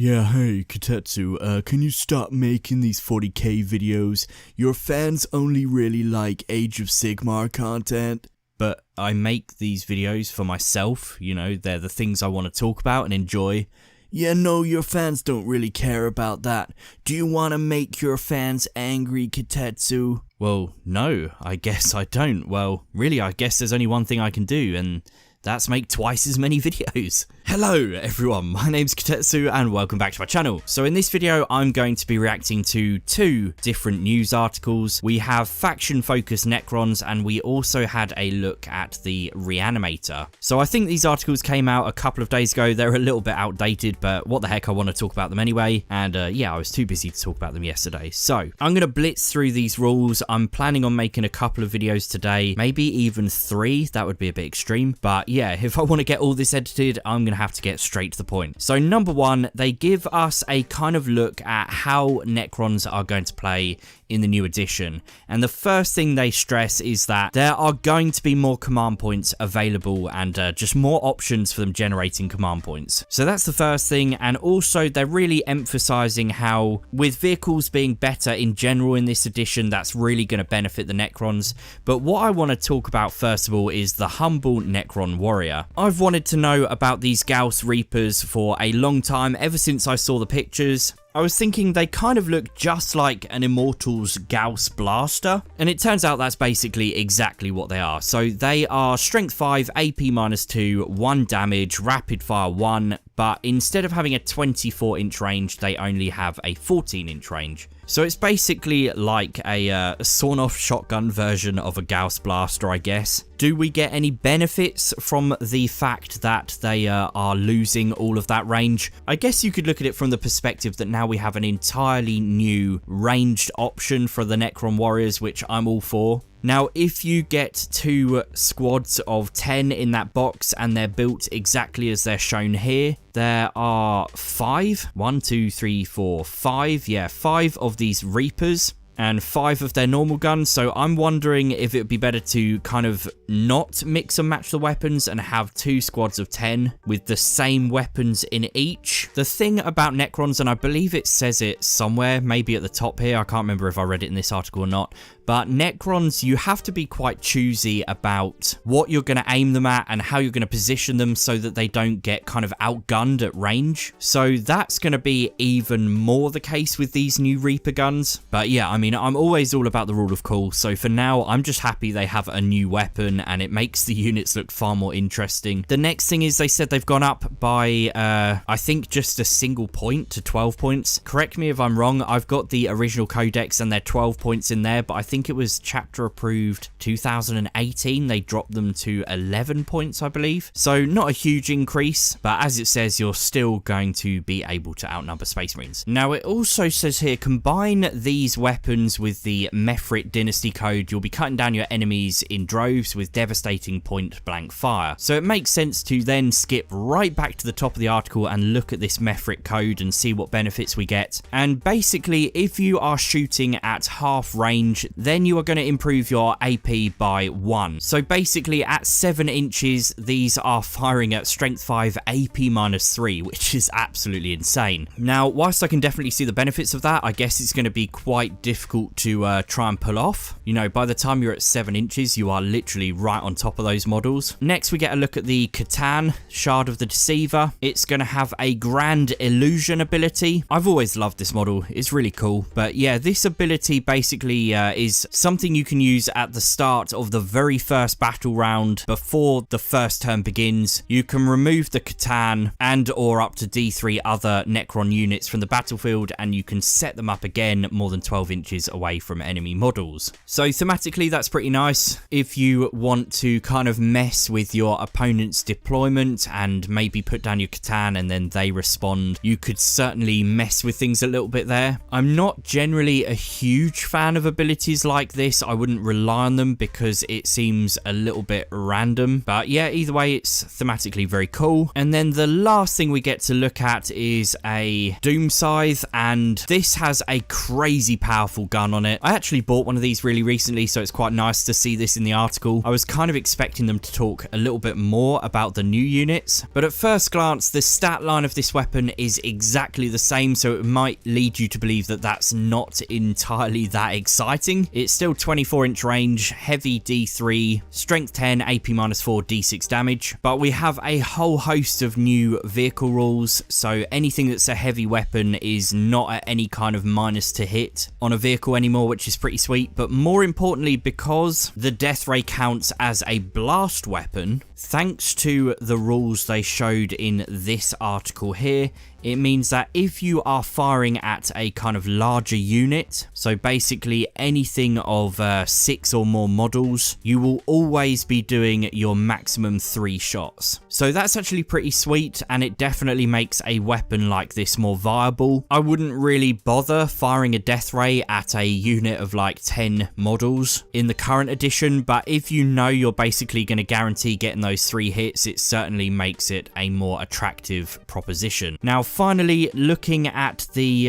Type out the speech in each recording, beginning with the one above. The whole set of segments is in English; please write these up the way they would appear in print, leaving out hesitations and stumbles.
Yeah, hey, Kitetsu, can you stop making these 40k videos? Your fans only really like Age of Sigmar content. But I make these videos for myself, you know, they're the things I want to talk about and enjoy. Yeah, no, your fans don't really care about that. Do you want to make your fans angry, Kitetsu? Well, no, I guess I don't. Well, really, I guess there's only one thing I can do, and that's make twice as many videos. Hello everyone, my name's Kitetsu and welcome back to my channel. So in this video I'm going to be reacting to two different news articles. We have faction focused Necrons and we also had a look at the Reanimator. So I think these articles came out a couple of days ago. They're a little bit outdated, but what the heck, I want to talk about them anyway. And yeah, I was too busy to talk about them yesterday. So I'm going to blitz through these rules. I'm planning on making a couple of videos today, maybe even 3. That would be a bit extreme, but yeah, if I want to get all this edited, I'm going to have to get straight to the point. So number one, they give us a kind of look at how Necrons are going to play in the new edition. And the first thing they stress is that there are going to be more command points available and just more options for them generating command points. So that's the first thing. And also they're really emphasizing how with vehicles being better in general in this edition, that's really going to benefit the Necrons. But what I want to talk about first of all is the humble Necron Warrior. I've wanted to know about these Gauss Reapers for a long time, ever since I saw the pictures. I was thinking they kind of look just like an Immortal's Gauss Blaster, and it turns out that's basically exactly what they are. So they are Strength 5, AP -2, 1 damage, Rapid Fire 1, but instead of having a 24-inch range, they only have a 14-inch range. So it's basically like a sawn-off shotgun version of a Gauss Blaster, I guess. Do we get any benefits from the fact that they are losing all of that range? I guess you could look at it from the perspective that now we have an entirely new ranged option for the Necron Warriors, which I'm all for. Now, if you get 2 squads of 10 in that box and they're built exactly as they're shown here, there are 5, 1, 2, 3, 4, 5, yeah, 5 of these Reapers and 5 of their normal guns. So I'm wondering if it would be better to kind of not mix and match the weapons and have 2 squads of 10 with the same weapons in each. The thing about Necrons, and I believe it says it somewhere, maybe at the top here, I can't remember if I read it in this article or not, but Necrons, you have to be quite choosy about what you're going to aim them at and how you're going to position them so that they don't get kind of outgunned at range. So that's going to be even more the case with these new Reaper guns. But yeah, I mean, I'm always all about the rule of cool. So for now, I'm just happy they have a new weapon and it makes the units look far more interesting. The next thing is they said they've gone up by, I think just a single point to 12 points. Correct me if I'm wrong. I've got the original codex and they're 12 points in there, but I think it was chapter approved 2018. They dropped them to 11 points, I believe. So not a huge increase, but as it says, you're still going to be able to outnumber Space Marines. Now, it also says here, combine these weapons with the Mephrit Dynasty code. You'll be cutting down your enemies in droves with devastating point-blank fire. So it makes sense to then skip right back to the top of the article and look at this Mephrit code and see what benefits we get. And basically, if you are shooting at half range, then you are going to improve your AP by 1. So basically at 7 inches, these are firing at Strength 5 AP -3, which is absolutely insane. Now, whilst I can definitely see the benefits of that, I guess it's going to be quite difficult to try and pull off. You know, by the time you're at 7 inches, you are literally right on top of those models. Next, we get a look at the Catan, Shard of the Deceiver. It's going to have a Grand Illusion ability. I've always loved this model. It's really cool. But yeah, this ability basically is something you can use at the start of the very first battle round before the first turn begins. You can remove the Catan and or up to D3 other Necron units from the battlefield, and you can set them up again more than 12 inches away from enemy models. So thematically, that's pretty nice. If you want to kind of mess with your opponent's deployment and maybe put down your Catan and then they respond, you could certainly mess with things a little bit there. I'm not generally a huge fan of abilities cases like this, I wouldn't rely on them because it seems a little bit random. But yeah, either way, it's thematically very cool. And then the last thing we get to look at is a Doom Scythe, and this has a crazy powerful gun on it. I actually bought one of these really recently, so it's quite nice to see this in the article. I was kind of expecting them to talk a little bit more about the new units, but at first glance, the stat line of this weapon is exactly the same, so it might lead you to believe that that's not entirely that exciting. It's still 24-inch range, heavy D3, strength 10, AP -4, D6 damage, but we have a whole host of new vehicle rules, so anything that's a heavy weapon is not at any kind of minus to hit on a vehicle anymore, which is pretty sweet. But more importantly, because the death ray counts as a blast weapon, thanks to the rules they showed in this article here, it means that if you are firing at a kind of larger unit, so basically anything of 6 or more models, you will always be doing your maximum 3 shots. So that's actually pretty sweet, and it definitely makes a weapon like this more viable. I wouldn't really bother firing a death ray at a unit of like 10 models in the current edition, but if you know you're basically going to guarantee getting those 3 hits, it certainly makes it a more attractive proposition. Now, finally, looking at the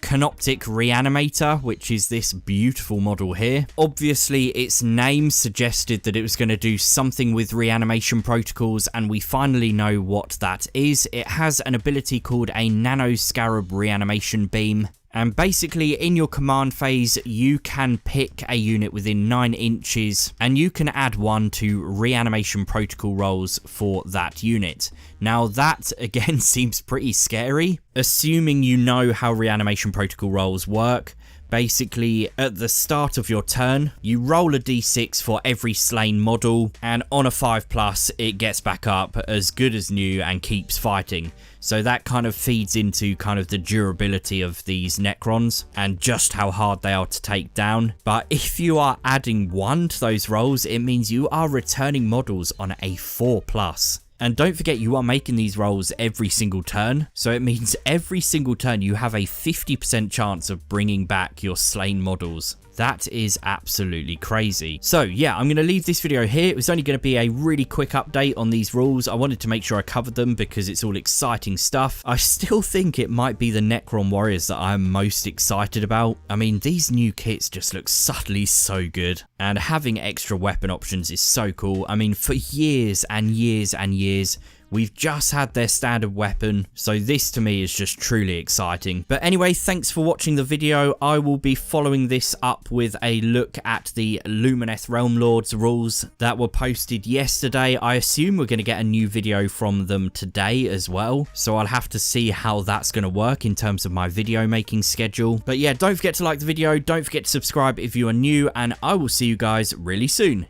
Canoptek Reanimator, which is this beautiful model here. Obviously, its name suggested that it was going to do something with reanimation protocols, and we finally know what that is. It has an ability called a Nano Scarab Reanimation Beam. And basically, in your command phase, you can pick a unit within 9 inches, and you can add 1 to reanimation protocol rolls for that unit. Now, that again seems pretty scary, assuming you know how reanimation protocol rolls work. Basically, at the start of your turn, you roll a d6 for every slain model, and on a 5+, it gets back up as good as new and keeps fighting. So that kind of feeds into kind of the durability of these Necrons and just how hard they are to take down. But if you are adding 1 to those rolls, it means you are returning models on a 4+. And don't forget, you are making these rolls every single turn, so it means every single turn you have a 50% chance of bringing back your slain models. That is absolutely crazy. So yeah, I'm going to leave this video here. It was only going to be a really quick update on these rules. I wanted to make sure I covered them because it's all exciting stuff. I still think it might be the Necron Warriors that I'm most excited about. I mean, these new kits just look subtly so good, and having extra weapon options is so cool. I mean, for years and years and years, we've just had their standard weapon, so this to me is just truly exciting. But anyway, thanks for watching the video. I will be following this up with a look at the Lumineth Realm Lords rules that were posted yesterday. I assume we're going to get a new video from them today as well, so I'll have to see how that's going to work in terms of my video making schedule. But yeah, don't forget to like the video, don't forget to subscribe if you are new, and I will see you guys really soon.